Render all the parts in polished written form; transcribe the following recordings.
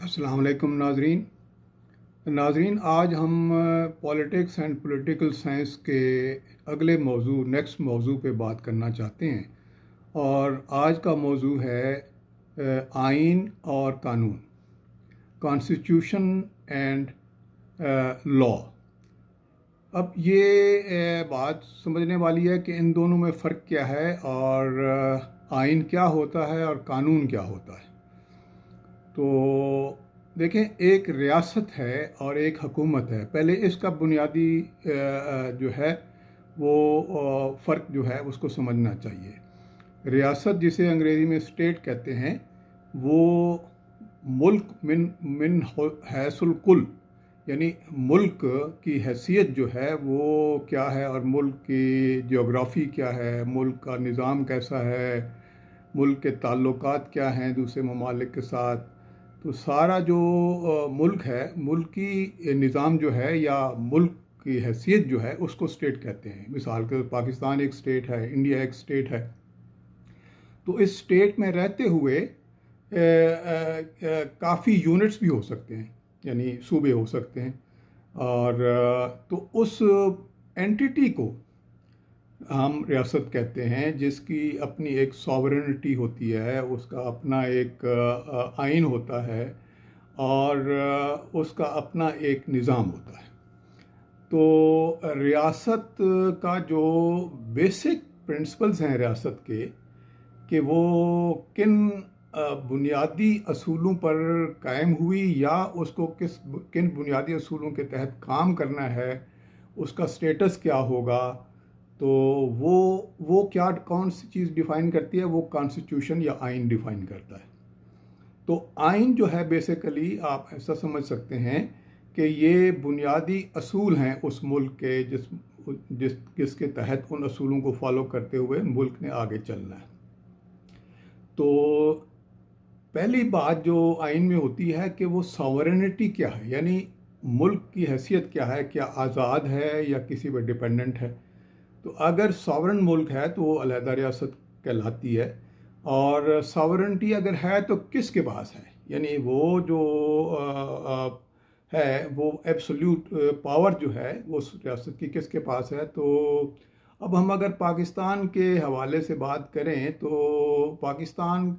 अस्सलाम वालेकुम नाजरीन, आज हम पॉलिटिक्स एंड पॉलिटिकल साइंस के अगले नेक्स्ट मौजू पे बात करना चाहते हैं। और आज का मौजू है आइन और कानून, कॉन्स्टिट्यूशन एंड लॉ। अब ये बात समझने वाली है कि इन दोनों में फ़र्क क्या है और आइन क्या होता है और कानून क्या होता है। तो देखें, एक रियासत है और एक हुकूमत है। पहले इसका बुनियादी जो है वो फ़र्क जो है उसको समझना चाहिए। रियासत, जिसे अंग्रेज़ी में स्टेट कहते हैं, वो मुल्क मिन मिन हैसुल कुल, यानी मुल्क की हैसियत जो है वो क्या है और मुल्क की जियोग्राफ़ी क्या है, मुल्क का निज़ाम कैसा है, मुल्क के ताल्लुकात क्या हैं दूसरे ममालिक के साथ। तो सारा जो मुल्क है, मुल्की निज़ाम जो है या मुल्क की हैसियत जो है उसको स्टेट कहते हैं। मिसाल के पाकिस्तान एक स्टेट है, इंडिया एक स्टेट है। तो इस स्टेट में रहते हुए काफ़ी यूनिट्स भी हो सकते हैं, यानी सूबे हो सकते हैं। और तो उस एंटिटी को हम रियासत कहते हैं, जिसकी अपनी एक सॉवरेनिटी होती है, उसका अपना एक आइन होता है और उसका अपना एक निज़ाम होता है। तो रियासत का जो बेसिक प्रिंसिपल्स हैं रियासत के, कि वो किन बुनियादी असूलों पर कायम हुई या उसको किन बुनियादी असूलों के तहत काम करना है, उसका स्टेटस क्या होगा, तो वो क्या कौन सी चीज़ डिफ़ाइन करती है, वो कॉन्स्टिट्यूशन या आइन डिफ़ाइन करता है। तो आइन जो है बेसिकली आप ऐसा समझ सकते हैं कि ये बुनियादी असूल हैं उस मुल्क के, जिसके तहत उन असूलों को फॉलो करते हुए मुल्क ने आगे चलना है। तो पहली बात जो आइन में होती है कि वो सॉवरेनिटी क्या है, यानी मुल्क की हैसियत क्या है, क्या आज़ाद है या किसी पर डिपेंडेंट है। तो अगर सॉवरन मुल्क है तो वो अलहदा रियासत कहलाती है। और सॉवरेनिटी अगर है तो किसके पास है, यानी वो जो है वो एब्सोल्यूट पावर जो है वो उस रियासत की किसके पास है। तो अब हम अगर पाकिस्तान के हवाले से बात करें तो पाकिस्तान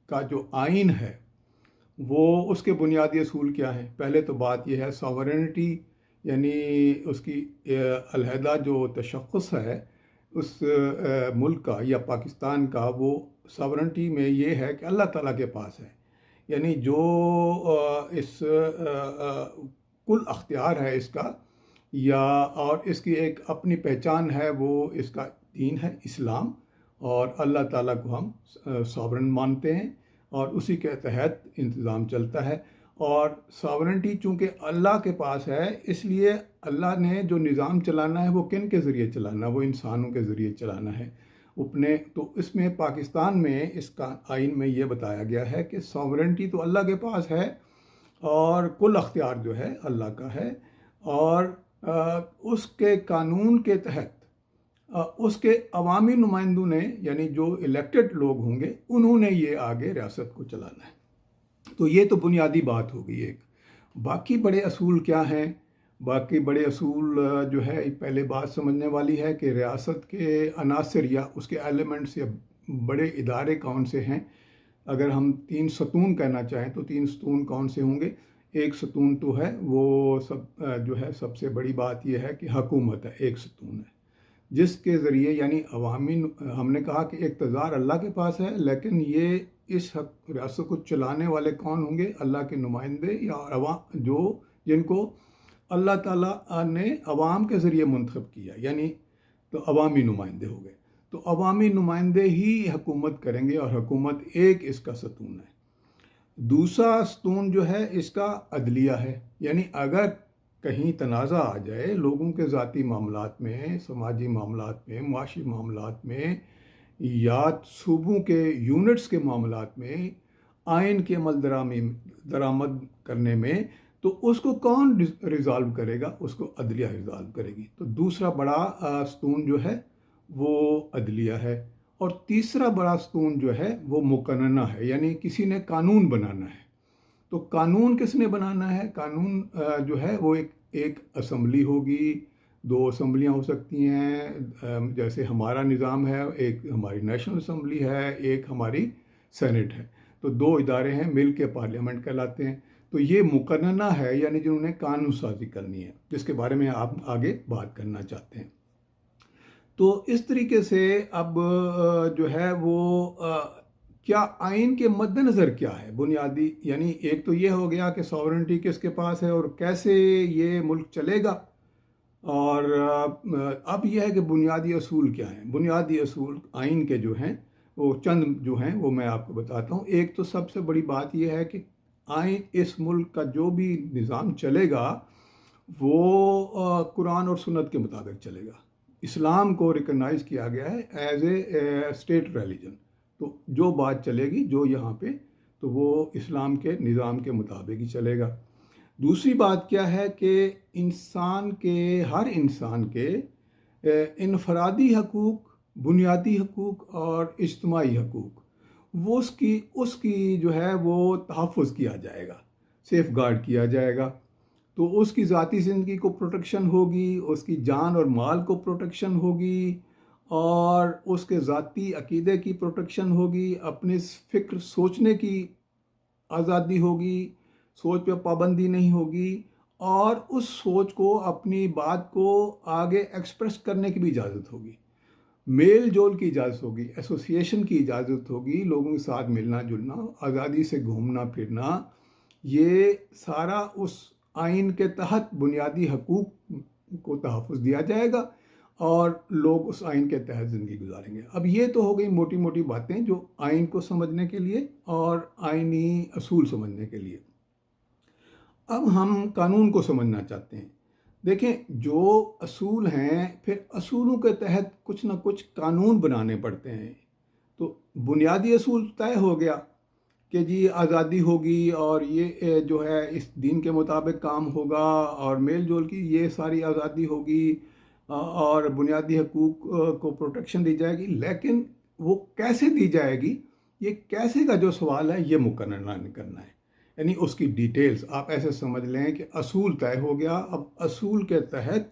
का जो आइन है वो उसके बुनियादी असूल क्या हैं। पहले तो बात यह है सॉवरेनिटी, यानी उसकी अलहदा जो तशख़्ख़ुस है उस मुल्क का या पाकिस्तान का, वो सॉवरेनिटी में ये है कि अल्लाह ताला के पास है। यानी जो इस कुल अख्तियार है इसका, या और इसकी एक अपनी पहचान है, वो इसका दीन है इस्लाम, और अल्लाह ताला को हम सॉवरन मानते हैं और उसी के तहत इंतज़ाम चलता है। और सॉवरेनिटी चूँकि अल्लाह के पास है, इसलिए अल्लाह ने जो निज़ाम चलाना है वो किन के ज़रिए चलाना है, वो इंसानों के ज़रिए चलाना है अपने। तो इसमें पाकिस्तान में इसका आइन में ये बताया गया है कि सॉवरेनिटी तो अल्लाह के पास है और कुल अख्तियार जो है अल्लाह का है। और उसके कानून के तहत उसके अवामी नुमाइंदों ने, यानी जो इलेक्टेड लोग होंगे, उन्होंने ये आगे रियासत को चलाना है। तो ये तो बुनियादी बात हो गई एक। बाकी बड़े असूल क्या हैं? बाकी बड़े असूल जो है, पहले बात समझने वाली है कि रियासत के अनासर या उसके एलिमेंट्स या बड़े इदारे कौन से हैं। अगर हम 3 सतून कहना चाहें तो 3 सतून कौन से होंगे। एक सतून तो है वो सब जो है, सबसे बड़ी बात यह है कि हुकूमत है, एक सतून है जिसके ज़रिए, यानी अवामी, हमने कहा कि इक़्तिदार अल्लाह के पास है, लेकिन ये इस रियासत को चलाने वाले कौन होंगे? अल्लाह के नुमाइंदे या अवाम, जो जिनको अल्लाह ताला ने अवाम के ज़रिए मुंतखब किया, यानी तो अवामी नुमाइंदे हो गए। तो अवामी नुमाइंदे ही हुकूमत करेंगे और हुकूमत एक इसका सतून है। दूसरा सतून जो है इसका अदलिया है, यानी अगर कहीं तनाज़ा आ जाए लोगों के ज़ाती मामलात में, समाजी मामलात में, माशी मामलात में, या सूबों के यूनिट्स के मामलात में, आइन के अमल दरामद करने में, तो उसको कौन रिज़ॉल्व करेगा? उसको अदलिया रिज़ॉल्व करेगी। तो दूसरा बड़ा सतून जो है वो अदलिया है। और तीसरा बड़ा सतून जो है वो मुकन्नना है, यानी किसी ने कानून बनाना है। तो कानून किसने बनाना है? कानून जो है वो एक एक असम्बली होगी, दो असम्बलियाँ हो सकती हैं, जैसे हमारा निज़ाम है, एक हमारी नेशनल असम्बली है, एक हमारी सेनेट है। तो दो इदारे हैं, मिल के पार्लियामेंट कहलाते हैं। तो ये मुकन्ना है, यानी जिन्होंने कानून साजी करनी है, जिसके बारे में आप आगे बात करना चाहते हैं। तो इस तरीके से अब जो है वो क्या आइन के मद्देनज़र क्या है बुनियादी, यानी एक तो ये हो गया कि सॉवरेनिटी किसके पास है और कैसे ये मुल्क चलेगा, और अब यह है कि बुनियादी असूल क्या हैं। बुनियादी असूल आइन के जो हैं वो चंद जो हैं वो मैं आपको बताता हूँ। एक तो सबसे बड़ी बात यह है कि आइन, इस मुल्क का जो भी निज़ाम चलेगा वो कुरान और सुन्नत के मुताबिक चलेगा। इस्लाम को रिकगनाइज़ किया गया है एज ए स्टेट रिलीजन। तो जो बात चलेगी जो यहाँ पे, तो वो इस्लाम के निज़ाम के मुताबिक ही चलेगा। दूसरी बात क्या है कि इंसान के, हर इंसान के इनफरादी हकूक़, बुनियादी हकूक़ और इज्तिमाई हकूक़, वो उसकी उसकी जो है वो तहफ़्फ़ुज़ किया जाएगा, सेफ़ गार्ड किया जाएगा। तो उसकी ज़ाती ज़िंदगी को प्रोटेक्शन होगी, उसकी जान और माल को प्रोटेक्शन होगी, और उसके ज़ाती अक़ीदे की प्रोटेक्शन होगी, अपने फ़िक्र सोचने की आज़ादी होगी, सोच पे पाबंदी नहीं होगी, और उस सोच को, अपनी बात को आगे एक्सप्रेस करने की भी इजाज़त होगी, मेल जोल की इजाज़त होगी, एसोसिएशन की इजाज़त होगी, लोगों के साथ मिलना जुलना, आज़ादी से घूमना फिरना, ये सारा उस आइन के तहत बुनियादी हकूक़ को तहफ़्फ़ुज़ दिया जाएगा और लोग उस आइन के तहत ज़िंदगी गुजारेंगे। अब ये तो हो गई मोटी मोटी बातें जो आइन को समझने के लिए और आइनी असूल समझने के लिए। अब हम कानून को समझना चाहते हैं। देखें, जो असूल हैं, फिर असूलों के तहत कुछ ना कुछ कानून बनाने पड़ते हैं। तो बुनियादी असूल तय हो गया कि जी आज़ादी होगी और ये जो है इस दीन के मुताबिक काम होगा, और मेल जोल की ये सारी आज़ादी होगी, और बुनियादी हकूक़ को प्रोटेक्शन दी जाएगी। लेकिन वो कैसे दी जाएगी, ये कैसे का जो सवाल है, ये मुकर्रर करना है, यानी उसकी डिटेल्स। आप ऐसे समझ लें कि असूल तय हो गया, अब असूल के तहत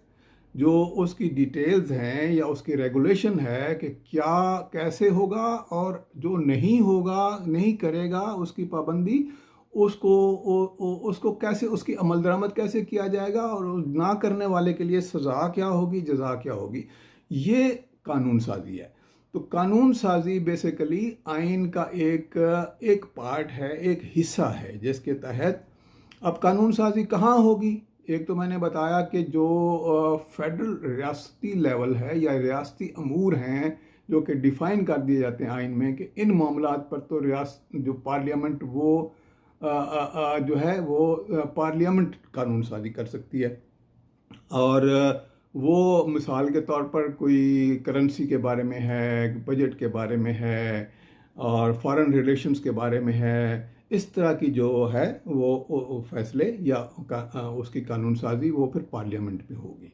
जो उसकी डिटेल्स हैं या उसकी रेगुलेशन है कि क्या कैसे होगा, और जो नहीं होगा, नहीं करेगा, उसकी पाबंदी, उसको कैसे, उसकी अमल दरामद कैसे किया जाएगा, और ना करने वाले के लिए सज़ा क्या होगी, जज़ा क्या होगी, ये कानून साजी है। तो कानून साजी बेसिकली आइन का एक पार्ट है, एक हिस्सा है, जिसके तहत अब कानून साजी कहाँ होगी। एक तो मैंने बताया कि जो फेडरल रियासती लेवल है या रियासती अमूर हैं जो कि डिफ़ाइन कर दिए जाते हैं आइन में, कि इन मामलात पर तो जो पार्लियामेंट वो जो है वो पार्लियामेंट कानून साजी कर सकती है। और वो मिसाल के तौर पर कोई करेंसी के बारे में है, बजट के बारे में है, और फॉरेन रिलेशंस के बारे में है, इस तरह की जो है वो फैसले या उसकी कानून साजी वो फिर पार्लियामेंट में होगी,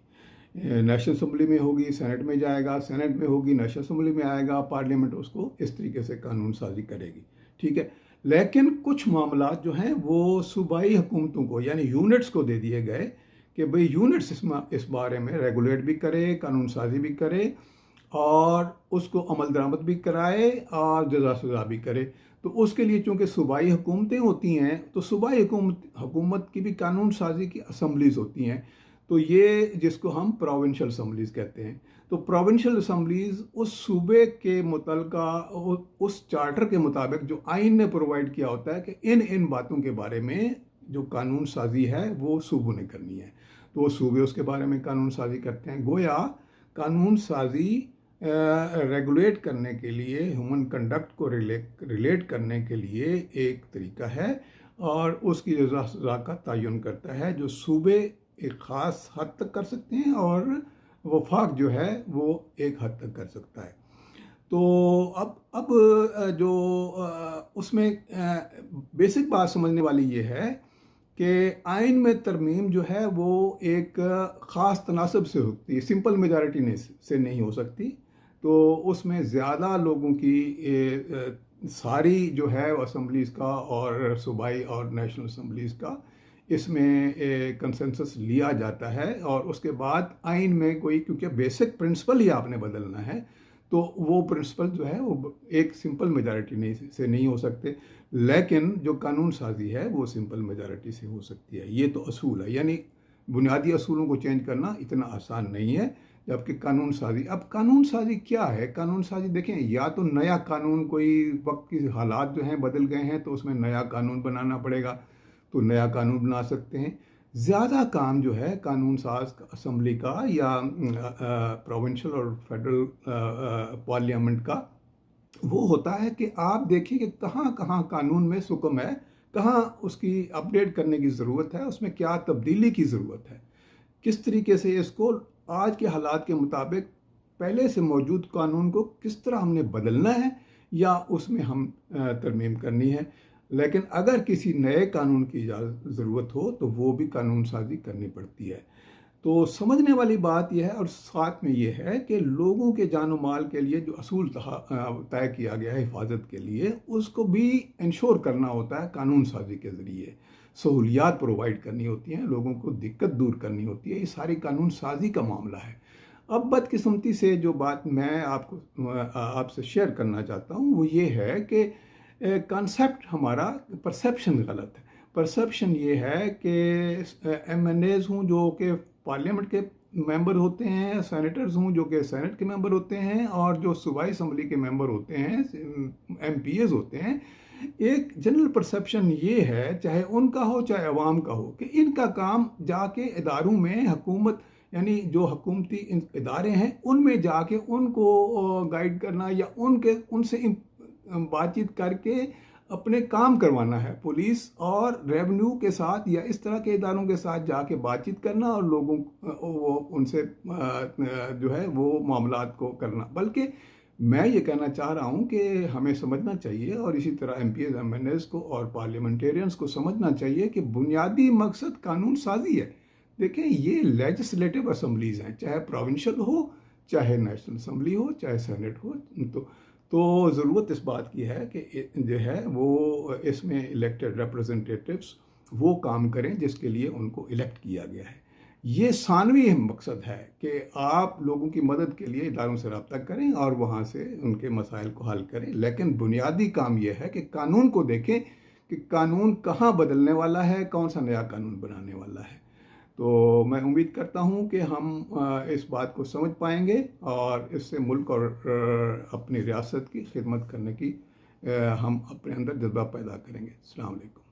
नेशनल असम्बली में होगी, सेनेट में जाएगा, सेनेट में होगी, नेशनल असम्बली में आएगा, पार्लियामेंट उसको इस तरीके से कानून साजी करेगी। ठीक है, लेकिन कुछ मामला जो हैं वो सूबाई हुकूमतों को, यानी यूनिट्स को दे दिए गए कि भाई यूनिट्स इस बारे में रेगुलेट भी करे, कानून साजी भी करे, और उसको अमल दरामद भी कराए, और जज़ा सज़ा भी करे। तो उसके लिए चूँकि सूबाई हुकूमतें होती हैं, तो सूबाई हुकूमत की भी कानून साजी की असम्बलीज़ होती हैं। तो ये जिसको हम प्रोविंशियल असम्बलीज़ कहते हैं। तो प्रोविंशियल असम्बलीज़ उस सूबे के मुतलका उस चार्टर के मुताबिक जो आइन ने प्रोवाइड किया होता है कि इन बातों के बारे में जो कानून साजी है वो सूबों ने करनी है, तो वो सूबे उसके बारे में कानून साजी करते हैं। गोया कानून साजी रेगुलेट करने के लिए, ह्यूमन कंडक्ट को रिलेट करने के लिए एक तरीका है, और उसकी जज़ा सज़ा का तयन करता है जो सूबे एक ख़ास हद तक कर सकते हैं, और वफाक जो है वो एक हद तक कर सकता है। तो अब जो उसमें बेसिक बात समझने वाली ये है कि आइन में तरमीम जो है वो एक ख़ास तनासब से होती है, सिंपल मेजॉरिटी से नहीं हो सकती। तो उसमें ज़्यादा लोगों की सारी जो है असम्बलीज़ का और सूबाई और नेशनल असम्बलीज़ का इसमें कंसेंसस लिया जाता है, और उसके बाद आइन में कोई, क्योंकि बेसिक प्रिंसिपल ही आपने बदलना है, तो वो प्रिंसिपल जो है वो एक सिंपल मेजॉरिटी नहीं से नहीं हो सकते, लेकिन जो कानून साजी है वो सिंपल मेजॉरिटी से हो सकती है। ये तो असूल है, यानी बुनियादी असूलों को चेंज करना इतना आसान नहीं है। जबकि कानून साजी, अब कानून साजी क्या है? कानून साजी देखें, या तो नया कानून, कोई वक्त की हालात जो हैं बदल गए हैं तो उसमें नया कानून बनाना पड़ेगा, तो नया कानून बना सकते हैं। ज़्यादा काम जो है कानून साज असम्बली का या प्रोविंशियल और फेडरल पार्लियामेंट का, वो होता है कि आप देखिए कि कहाँ कहाँ कानून में सुकम है, कहाँ उसकी अपडेट करने की ज़रूरत है, उसमें क्या तब्दीली की ज़रूरत है, किस तरीके से इसको आज के हालात के मुताबिक पहले से मौजूद कानून को किस तरह हमने बदलना है या उसमें हम तरमीम करनी है। लेकिन अगर किसी नए कानून की ज़रूरत हो तो वो भी कानून साजी करनी पड़ती है। तो समझने वाली बात यह है, और साथ में ये है कि लोगों के जान और माल के लिए जो असूल तय किया गया है हिफाजत के लिए, उसको भी इंश्योर करना होता है कानून साजी के ज़रिए। सहूलियात प्रोवाइड करनी होती हैं, लोगों को दिक्कत दूर करनी होती है, ये सारी कानून साजी का मामला है। अब बदकिस्मती से जो बात मैं आपसे शेयर करना चाहता हूँ वो ये है कि कॉन्सेप्ट हमारा, परसेप्शन गलत है। परसेप्शन ये है कि एमएनएज हूँ जो कि पार्लियामेंट के मेंबर होते हैं, सेनेटर्स हूँ जो कि सेनेट के मेंबर होते हैं, और जो सूबाई असम्बली के मेंबर होते हैं, एमपीएज होते हैं, एक जनरल परसेप्शन ये है, चाहे उनका हो चाहे अवाम का हो, कि इनका काम जाके इदारों में हुकूमत, यानी जो हुकूमती इदारे हैं उनमें जाके उनको गाइड करना या उनसे बातचीत करके अपने काम करवाना है। पुलिस और रेवेन्यू के साथ या इस तरह के इदारों के साथ जाके बातचीत करना और लोगों वो उनसे जो है वो मामलात को करना। बल्कि मैं ये कहना चाह रहा हूँ कि हमें समझना चाहिए, और इसी तरह एमपीएस एमएनएस को और पार्लियामेंटेरियंस को समझना चाहिए कि बुनियादी मकसद कानून साजी है। देखें, ये लेजिस्लेटिव असम्बलीज हैं, चाहे प्रोविंशियल हो, चाहे नेशनल असम्बली हो, चाहे सेनेट हो, तो ज़रूरत इस बात की है कि जो है वो इसमें इलेक्टेड रिप्रेजेंटेटिव्स वो काम करें जिसके लिए उनको इलेक्ट किया गया है। ये सानवी मकसद है कि आप लोगों की मदद के लिए इदारों से रब्ता करें और वहाँ से उनके मसाइल को हल करें, लेकिन बुनियादी काम यह है कि कानून को देखें कि कानून कहाँ बदलने वाला है, कौन सा नया कानून बनाने वाला है। तो मैं उम्मीद करता हूँ कि हम इस बात को समझ पाएंगे और इससे मुल्क और अपनी रियासत की खिदमत करने की हम अपने अंदर जज्बा पैदा करेंगे। अस्सलाम वालेकुम।